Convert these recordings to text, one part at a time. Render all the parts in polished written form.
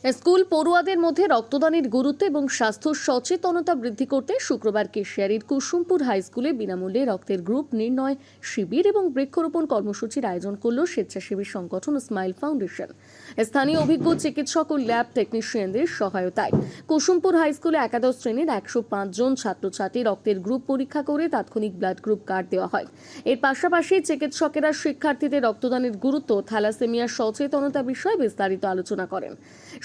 School পড়ুয়াদের মধ্যে রক্তদানের গুরুত্ব এবং স্বাস্থ্য সচেতনতা বৃদ্ধি করতে শুক্রবার কেশিয়ারির কুসুমপুর হাই স্কুলে বিনামূল্যে রক্তের গ্রুপ নির্ণয় শিবির এবং বৃক্ষরোপণ কর্মসূচির আয়োজন করল স্বেচ্ছাসেবী সংগঠন স্মাইল ফাউন্ডেশন। স্থানীয় অভিজ্ঞ চিকিৎসক ও ল্যাব টেকনিশিয়ানদের সহায়তায় কুসুমপুর হাই স্কুলে একাদশ শ্রেণীর 105 জন ছাত্রছাত্রী রক্তের গ্রুপ পরীক্ষা করে তাৎক্ষণিক ব্লাড গ্রুপ কার্ড দেওয়া হয়। এর পাশাপাশি চিকিৎসকেরা শিক্ষার্থীদের রক্তদানের গুরুত্ব, থ্যালাসেমিয়া সচেতনতা বিষয়ে বিস্তারিত আলোচনা করেন।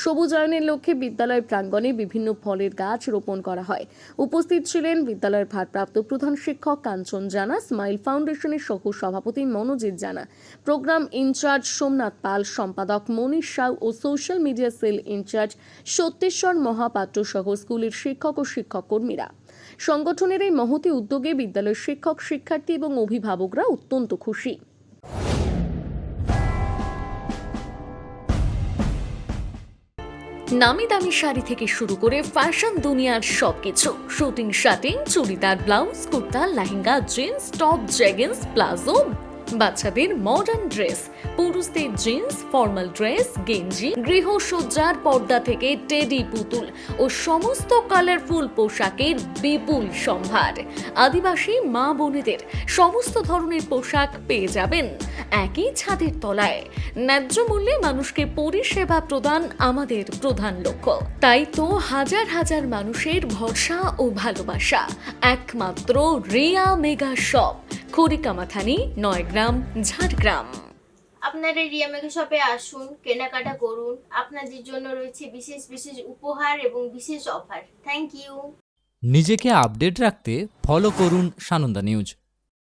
সবুজায়নের লক্ষ্যে বিদ্যালয় প্রাঙ্গণে বিভিন্ন ফলের গাছ রোপণ করা হয়। উপস্থিত ছিলেন বিদ্যালয়ের ভারপ্রাপ্ত প্রধান শিক্ষক কাঞ্চন জানা, স্মাইল ফাউন্ডেশনের সহ সভাপতি মনোজিৎ জানা, প্রোগ্রাম ইনচার্জ সোমনাথ পাল, সম্পাদক মনীষ সাউ ও social media cell incharge Satyeswar Mahapatra সহ স্কুলের শিক্ষক ও শিক্ষক কর্মীরা। সংগঠনের এই মহতী উদ্যোগে বিদ্যালয়ের শিক্ষক, শিক্ষার্থী এবং অভিভাবকরা অত্যন্ত খুশি। নামি দামি শাড়ি থেকে শুরু করে ফ্যাশন দুনিয়ার সবকিছু, shooting shirting, churidar, blouse, kurta, lehenga, jeans, top, jeggings, palazzo, বাচ্চাদের মডার্ন ড্রেস, পুরুষদের জিন্স, ফর্মাল ড্রেস, গেঞ্জি, গৃহসজ্জার পর্দা থেকে টেডি পুতুল ও সমস্ত কালারফুল পোশাকের বিপুল সম্ভার। আদিবাসী মা বোনেদের সমস্ত ধরনের পোশাক পেয়ে যাবেন একই ছাদের তলায়। ন্যায্য মূল্যে মানুষকে পরিষেবা প্রদান আমাদের প্রধান লক্ষ্য। তাই তো হাজার হাজার মানুষের ভরসা ও ভালোবাসা একমাত্র রিয়া মেগা শপ, খড়িকামাথানি, নয়গ্রাম, ঝাড়গ্রাম। আপনারা রিয়া মেগা শপে আসুন, কেনাকাটা করুন। আপনাদের জন্য রয়েছে বিশেষ বিশেষ উপহার এবং বিশেষ অফার। Thank you. নিজেকে আপডেট রাখতে ফলো করুন সানন্দা নিউজ।